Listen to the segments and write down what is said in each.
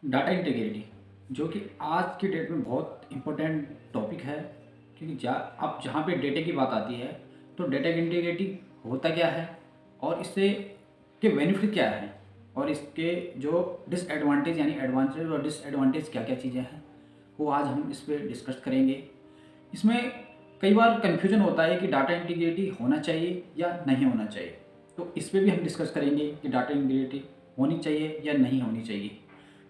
Data integrity जो कि आज की डेट में बहुत इम्पोर्टेंट टॉपिक है, क्योंकि अब जहाँ पे डेटा की बात आती है तो डेटा इंटीग्रिटी होता क्या है और इससे के बेनिफिट क्या है और इसके जो डिसएडवांटेज यानी एडवांटेज और डिसएडवांटेज क्या क्या चीज़ें हैं वो आज हम इस पर डिस्कस करेंगे। इसमें कई बार कन्फ्यूजन होता है कि डाटा इंटीग्रिटी होना चाहिए या नहीं होना चाहिए, तो इस पर भी हम डिस्कस करेंगे कि डाटा इंटीग्रिटी होनी चाहिए या नहीं होनी चाहिए,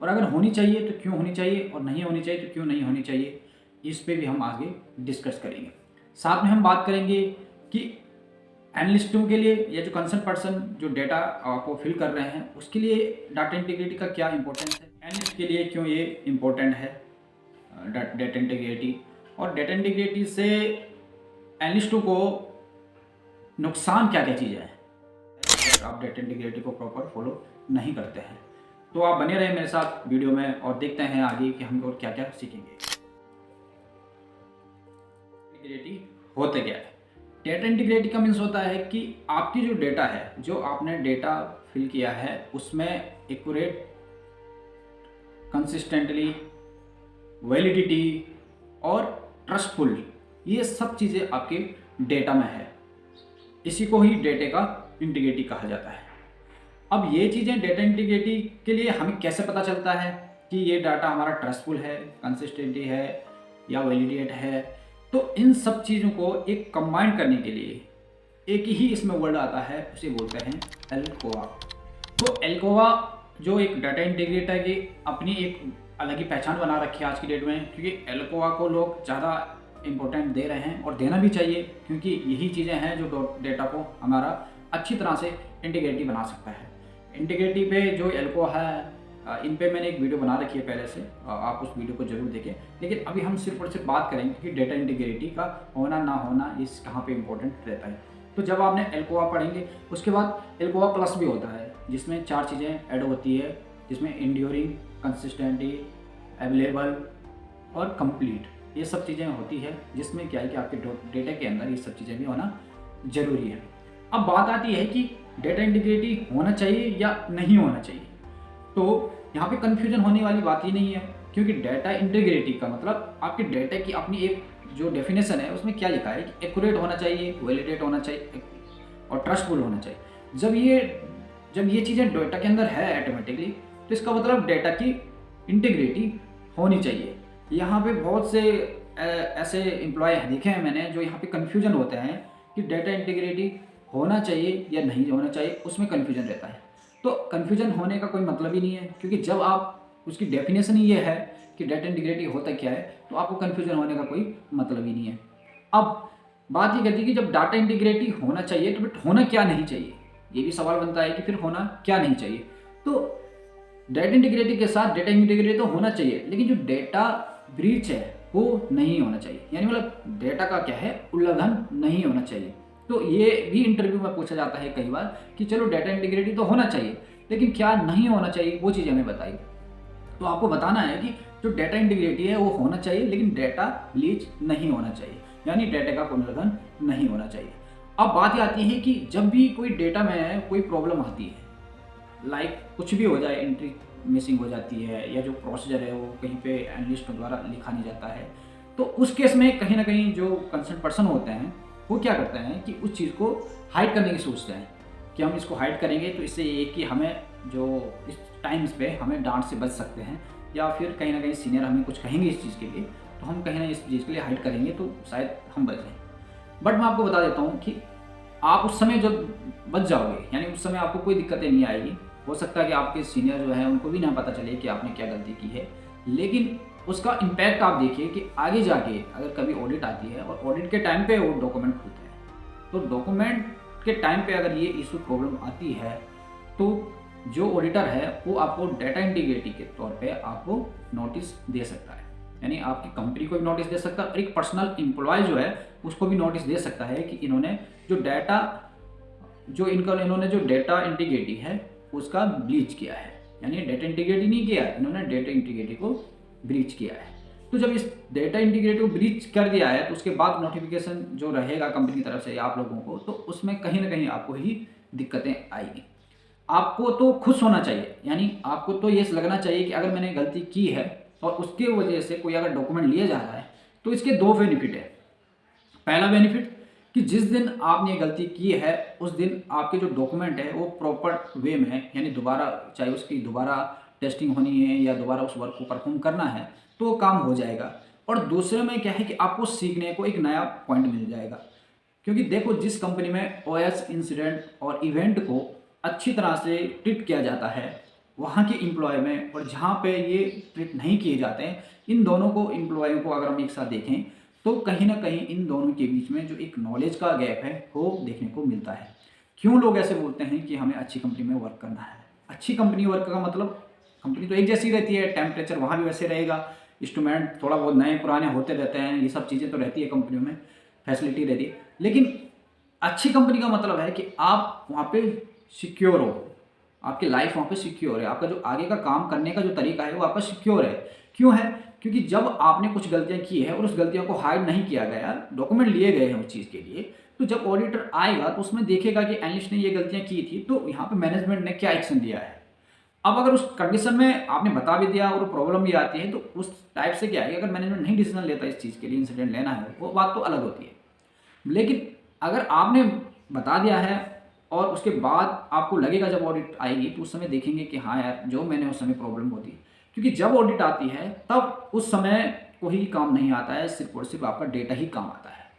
और अगर होनी चाहिए तो क्यों होनी चाहिए और नहीं होनी चाहिए तो क्यों नहीं होनी चाहिए। इस पे भी हम आगे डिस्कस करेंगे। साथ में हम बात करेंगे कि एनालिस्टों के लिए या जो कंसर्न पर्सन जो डेटा को फिल कर रहे हैं उसके लिए डाटा इंटीग्रिटी का क्या इंपॉर्टेंस है, एनालिस्ट के लिए क्यों ये इम्पोर्टेंट है डेटा इंटीग्रिटी, और डेटा इंटीग्रिटी से एनालिस्टों को नुकसान क्या क्या चीज़ें हैं अगर आप डेटा इंटीग्रिटी को प्रॉपर फॉलो नहीं करते हैं। तो आप बने रहे मेरे साथ वीडियो में और देखते हैं आगे कि हम और क्या क्या सीखेंगे। इंटीग्रिटी होते क्या है? डेटा इंटीग्रिटी का मीन्स होता है कि आपकी जो डेटा है, जो आपने डेटा फिल किया है उसमें एक्यूरेट, कंसिस्टेंटली, वैलिडिटी और ट्रस्टफुल, ये सब चीज़ें आपके डेटा में है। इसी को ही डेटा का इंटीग्रिटी कहा जाता है। अब ये चीज़ें डेटा इंटीग्रिटी के लिए हमें कैसे पता चलता है कि ये डाटा हमारा ट्रस्टफुल है, कंसिस्टेंटी है या वैलिडेट है। तो इन सब चीज़ों को एक कंबाइन करने के लिए एक ही इसमें वर्ड आता है, उसे बोलते हैं एल्कोवा। तो एल्कोवा जो एक डाटा इंटीग्रेटर की अपनी एक अलग ही पहचान बना रखी है आज की डेट में, क्योंकि एल्कोवा को लोग ज़्यादा इम्पोर्टेंट दे रहे हैं और देना भी चाहिए, क्योंकि यही चीज़ें हैं जो डेटा को हमारा अच्छी तरह से इंटीग्रिटी बना सकता है। इंटीग्रिटी पे जो एल्को है इन पे मैंने एक वीडियो बना रखी है पहले से, आप उस वीडियो को जरूर देखें। लेकिन अभी हम सिर्फ और सिर्फ बात करेंगे कि डेटा इंटीग्रिटी का होना ना होना इस कहाँ पे इम्पोर्टेंट रहता है। तो जब आपने एल्कोवा पढ़ेंगे उसके बाद एल्कोवा प्लस भी होता है, जिसमें 4 चीज़ें ऐड होती है, जिसमें इंड्योरिंग, कंसिस्टेंटी, अवेलेबल और कंप्लीट, ये सब चीज़ें होती है, जिसमें क्या है कि आपके डेटा के अंदर ये सब चीज़ें भी होना ज़रूरी है। अब बात आती है कि डेटा इंटीग्रिटी होना चाहिए या नहीं होना चाहिए। तो यहाँ पे कन्फ्यूजन होने वाली बात ही नहीं है, क्योंकि डेटा इंटीग्रिटी का मतलब आपके डेटा की अपनी एक जो डेफिनेशन है उसमें क्या लिखा है कि एक्यूरेट होना चाहिए, वैलिडेट होना चाहिए और ट्रस्टफुल होना चाहिए। जब ये चीज़ें डेटा के अंदर है ऑटोमेटिकली, तो इसका मतलब डेटा की इंटीग्रिटी होनी चाहिए। यहाँ पे बहुत से ऐसे एम्प्लॉय देखे हैं मैंने जो यहाँ पे कन्फ्यूजन होते हैं कि डेटा इंटीग्रिटी होना चाहिए या नहीं होना चाहिए, उसमें कन्फ्यूजन रहता है। तो कन्फ्यूजन होने का कोई मतलब ही नहीं है, क्योंकि जब आप उसकी डेफिनेशन ही ये है कि डेटा इंटीग्रिटी होता क्या है, तो आपको कन्फ्यूजन होने का कोई मतलब ही नहीं है। अब बात ये कहती है कि जब डाटा इंटीग्रिटी होना चाहिए तो फिर होना क्या नहीं चाहिए, ये भी सवाल बनता है कि फिर होना क्या नहीं चाहिए। तो डेटा इंटीग्रिटी के साथ डेटा इंटीग्रिटी तो होना चाहिए, लेकिन जो डेटा ब्रीच है वो नहीं होना चाहिए, यानी मतलब डेटा का क्या है, उल्लंघन नहीं होना चाहिए। तो ये भी इंटरव्यू में पूछा जाता है कई बार कि चलो डेटा इंटीग्रिटी तो होना चाहिए, लेकिन क्या नहीं होना चाहिए वो चीज़ हमें बताइए। तो आपको बताना है कि जो डेटा इंटीग्रिटी है वो होना चाहिए, लेकिन डेटा लीच नहीं होना चाहिए, यानी डेटा का उल्लंघन नहीं होना चाहिए। अब बात ये आती है कि जब भी कोई डेटा में कोई प्रॉब्लम आती है, लाइक कुछ भी हो जाए, एंट्री मिसिंग हो जाती है या जो प्रोसीजर है वो कहीं पे एनालिस्ट द्वारा लिखा नहीं जाता है, तो उस केस में कहीं ना कहीं जो कंसर्न पर्सन होते हैं वो क्या करते हैं कि उस चीज़ को हाइड करने की सोचते हैं कि हम इसको हाइड करेंगे तो इससे ये कि हमें जो इस टाइम्स पे हमें डांट से बच सकते हैं, या फिर कहीं ना कहीं सीनियर हमें कुछ कहेंगे इस चीज़ के लिए, तो हम कहीं ना इस चीज़ के लिए हाइड करेंगे तो शायद हम बच जाएँ। बट मैं आपको बता देता हूँ कि आप उस समय जब बच जाओगे, यानी उस समय आपको कोई दिक्कतें नहीं आएगी। हो सकता है कि आपके सीनियर जो है उनको भी ना पता चले कि आपने क्या गलती की है, लेकिन उसका इम्पैक्ट आप देखिए कि आगे जाके अगर कभी ऑडिट आती है और ऑडिट के टाइम पे वो डॉक्यूमेंट खुलते हैं, तो डॉक्यूमेंट के टाइम पे अगर ये इशू प्रॉब्लम आती है तो जो ऑडिटर है वो आपको डेटा इंटीग्रिटी के तौर पे आपको नोटिस दे सकता है, यानी आपकी कंपनी को भी नोटिस दे सकता है और एक पर्सनल एम्प्लॉय जो है उसको भी नोटिस दे सकता है कि इन्होंने जो डेटा इंटीग्रिटी है उसका ब्रीच किया है, यानी डेटा इंटीग्रिटी नहीं किया है, इन्होंने डेटा इंटीग्रिटी को ब्रीच किया है। तो जब इस डेटा इंटीग्रिटी को ब्रीच कर दिया है तो उसके बाद नोटिफिकेशन जो रहेगा कंपनी की तरफ से आप लोगों को, तो उसमें कहीं ना कहीं आपको ही दिक्कतें आएगी। आपको तो खुश होना चाहिए, यानी आपको तो ये लगना चाहिए कि अगर मैंने गलती की है और उसके वजह से कोई अगर डॉक्यूमेंट लिया जा रहा है तो इसके दो बेनिफिट है। पहला बेनिफिट कि जिस दिन आपने गलती की है उस दिन आपके जो डॉक्यूमेंट है वो प्रॉपर वे में है, यानी दोबारा चाहे उसकी दोबारा टेस्टिंग होनी है या दोबारा उस वर्क को परफॉर्म करना है तो वो काम हो जाएगा। और दूसरे में क्या है कि आपको सीखने को एक नया पॉइंट मिल जाएगा, क्योंकि देखो जिस कंपनी में ओएस इंसिडेंट और इवेंट को अच्छी तरह से ट्रीट किया जाता है वहाँ के एम्प्लॉय में, और जहाँ पे ये ट्रीट नहीं किए जाते हैं, इन दोनों को एम्प्लॉयों को अगर हम एक साथ देखें तो कहीं ना कहीं इन दोनों के बीच में जो एक नॉलेज का गैप है वो देखने को मिलता है। क्यों लोग ऐसे बोलते हैं कि हमें अच्छी कंपनी में वर्क करना है? अच्छी कंपनी वर्क का मतलब कंपनी तो एक जैसी रहती है, टेम्परेचर वहाँ भी वैसे रहेगा, इंस्ट्रूमेंट थोड़ा बहुत नए पुराने होते रहते हैं, ये सब चीज़ें तो रहती है कंपनियों में, फैसिलिटी रहती है। लेकिन अच्छी कंपनी का मतलब है कि आप वहाँ पे सिक्योर हो, आपकी लाइफ वहाँ पे सिक्योर है, आपका जो आगे का काम करने का जो तरीका है वो आपका सिक्योर है। क्यों है? क्योंकि जब आपने कुछ गलतियाँ की है और उस गलतियों को हाइड नहीं किया गया, डॉक्यूमेंट लिए गए हैं उस चीज़ के लिए, तो जब ऑडिटर आएगा तो उसमें देखेगा कि एनालिस्ट ने ये गलतियाँ की थी तो यहाँ पे मैनेजमेंट ने क्या एक्शन लिया है। अब अगर उस कंडीशन में आपने बता भी दिया और प्रॉब्लम भी आती है तो उस टाइप से क्या है कि अगर मैनेजमेंट नहीं डिसीजन लेता इस चीज़ के लिए, इंसिडेंट लेना है, वो बात तो अलग होती है। लेकिन अगर आपने बता दिया है और उसके बाद आपको लगेगा जब ऑडिट आएगी तो उस समय देखेंगे कि हाँ यार जो मैंने उस समय प्रॉब्लम होती है, क्योंकि जब ऑडिट आती है तब उस समय कोई काम नहीं आता है, सिर्फ और सिर्फ आपका डेटा ही काम आता है।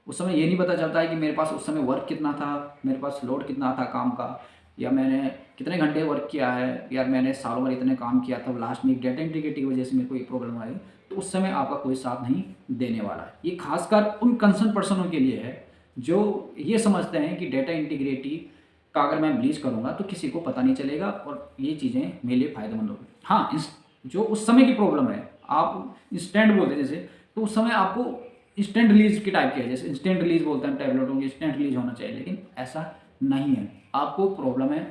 उस समय ये नहीं पता चलता है कि मेरे पास उस समय वर्क कितना था, मेरे पास लोड कितना था काम का, या मैंने कितने घंटे वर्क किया है, या मैंने सालों भर इतने काम किया था, लास्ट में एक डेटा इंटीग्रिटी की वजह से मेरे को एक प्रॉब्लम आई, तो उस समय आपका कोई साथ नहीं देने वाला है। ये खासकर उन कंसर्न पर्सनों के लिए है जो ये समझते हैं कि डेटा इंटीग्रिटी का अगर मैं ब्लीच करूँगा तो किसी को पता नहीं चलेगा और ये चीज़ें मेरे लिए फ़ायदेमंद होगी। हाँ, जो उस समय की प्रॉब्लम है, आप इंस्टेंट बोलते हैं जैसे, तो उस समय आपको इंस्टेंट रिलीज की टाइप की है, जैसे इंस्टेंट रिलीज बोलते हैं टैबलेटों की, इंस्टेंट रिलीज होना चाहिए, लेकिन ऐसा नहीं है, आपको प्रॉब्लम है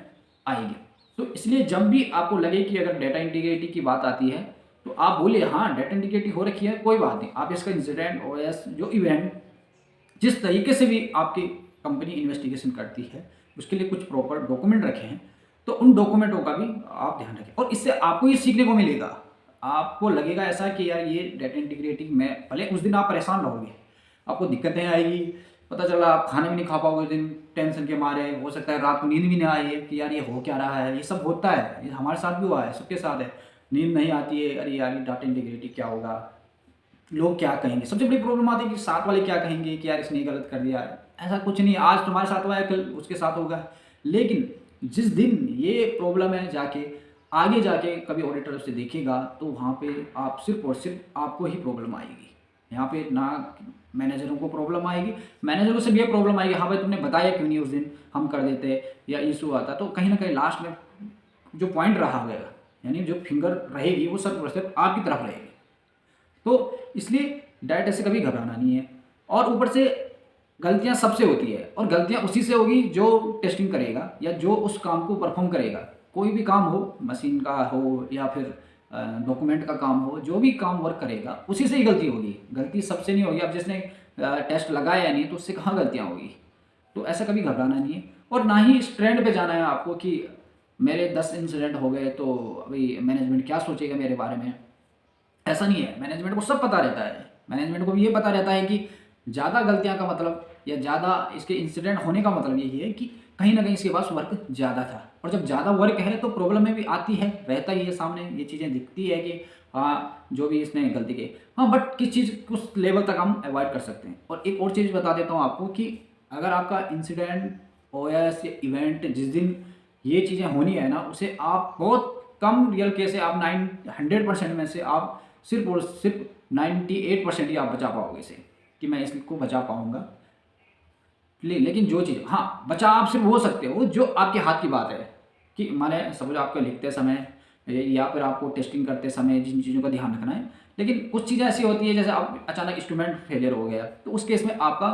आएगी। तो इसलिए जब भी आपको लगे कि अगर डेटा इंटीग्रिटी की बात आती है तो आप बोलिए हाँ डेटा इंटीग्रिटी हो रखी है, कोई बात नहीं, आप इसका इंसिडेंट ओएस जो इवेंट जिस तरीके से भी आपकी कंपनी इन्वेस्टिगेशन करती है उसके लिए कुछ प्रॉपर डॉक्यूमेंट रखे हैं, तो उन डॉक्यूमेंटों का भी आप ध्यान रखें। और इससे आपको ये सीखने को मिलेगा, आपको लगेगा ऐसा कि यार ये डेटा इंटीग्रिटी में, भले उस दिन आप परेशान रहोगे, आपको दिक्कतें आएगी, पता चला आप खाना भी नहीं खा पाओगे उस दिन टेंशन के मारे, हो सकता है रात को नींद भी नहीं आई है कि यार ये हो क्या रहा है। ये सब होता है, ये हमारे साथ भी हुआ है, सबके साथ है, नींद नहीं आती है, अरे यार ये डाटा इंटीग्रिटी क्या होगा, लोग क्या कहेंगे। सबसे बड़ी प्रॉब्लम आती है कि साथ वाले क्या कहेंगे कि यार इसने ये गलत कर दिया है। ऐसा कुछ नहीं, आज तुम्हारे साथ हुआ है कल उसके साथ होगा, लेकिन जिस दिन ये प्रॉब्लम है जाके आगे जाके कभी ऑडिटर उसे देखेगा तो वहाँ पे आप सिर्फ और सिर्फ आपको ही प्रॉब्लम आएगी। यहाँ पे ना मैनेजरों को प्रॉब्लम आएगी, मैनेजरों से भी ये प्रॉब्लम आएगी, हाँ भाई तुमने बताया क्यों नहीं उस दिन, हम कर देते या इशू आता। तो कहीं ना कहीं लास्ट में जो पॉइंट रहा होगा, यानी जो फिंगर रहेगी वो सिर्फ आपकी तरफ रहेगी। तो इसलिए डायरेक्ट ऐसे कभी घबराना नहीं है। और ऊपर से गलतियां सबसे होती है और गलतियां उसी से होगी जो टेस्टिंग करेगा या जो उस काम को परफॉर्म करेगा। कोई भी काम हो, मशीन का हो या फिर डॉक्यूमेंट का काम हो, जो भी काम वर्क करेगा उसी से ही गलती होगी, गलती सबसे नहीं होगी। अब जिसने टेस्ट लगाया नहीं तो उससे कहाँ गलतियाँ होगी। तो ऐसा कभी घबराना नहीं है और ना ही इस ट्रेंड पे जाना है आपको कि मेरे 10 इंसिडेंट हो गए तो अभी मैनेजमेंट क्या सोचेगा मेरे बारे में। ऐसा नहीं है, मैनेजमेंट को सब पता रहता है, मैनेजमेंट को भी ये पता रहता है कि ज़्यादा गलतियाँ का मतलब या ज़्यादा इसके इंसिडेंट होने का मतलब यही है कि कहीं ना कहीं इसके पास वर्क ज़्यादा था। और जब ज़्यादा वर्क है तो प्रॉब्लम में भी आती है, रहता ही है सामने, ये चीज़ें दिखती है कि हाँ जो भी इसने गलती की, हाँ बट किस चीज़ उस लेवल तक हम अवॉइड कर सकते हैं। और एक और चीज़ बता देता हूँ आपको कि अगर आपका इंसिडेंट ओएस या इवेंट जिस दिन ये चीज़ें होनी है ना, उसे आप बहुत कम रियल केस है, आप 100% में से आप सिर्फ और सिर्फ 98% ही आप बचा पाओगे इसे, कि मैं इसको बचा पाऊंगा। लेकिन जो चीज़ हाँ बचा आप सिर्फ हो सकते हो जो आपके हाथ की बात है, कि माने समझो आपको लिखते समय या फिर आपको टेस्टिंग करते समय जिन चीज़ों का ध्यान रखना है। लेकिन कुछ चीज़ें ऐसी होती है जैसे आप अचानक इंस्ट्रूमेंट फेलियर हो गया तो उस केस में आपका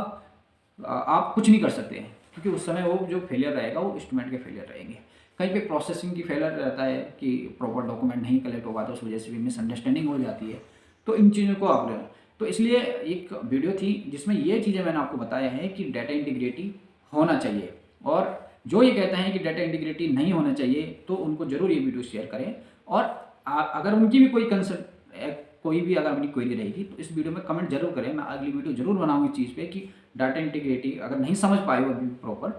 आप कुछ नहीं कर सकते हैं, क्योंकि उस समय वो जो फेलियर रहेगा वो इंस्ट्रूमेंट के फेलियर रहेंगे। कहीं पे प्रोसेसिंग की फेलियर रहता है कि प्रॉपर डॉक्यूमेंट नहीं कलेक्ट हो पाता, उस वजह से भी मिसअंडरस्टैंडिंग हो जाती है। तो इन चीज़ों को आप तो इसलिए एक वीडियो थी जिसमें ये चीज़ें मैंने आपको बताया है कि डेटा इंटीग्रिटी होना चाहिए। और जो ये कहते हैं कि डाटा इंटीग्रिटी नहीं होना चाहिए तो उनको ज़रूर ये वीडियो शेयर करें। और अगर उनकी भी कोई भी अगर अपनी क्वेरी रहेगी तो इस वीडियो में कमेंट जरूर करें। मैं अगली वीडियो जरूर बनाऊंगी इस चीज़ पे कि डाटा इंटीग्रिटी अगर नहीं समझ पाए वो प्रॉपर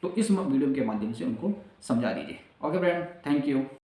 तो इस वीडियो के माध्यम से उनको समझा दीजिए। Okay friend, thank you.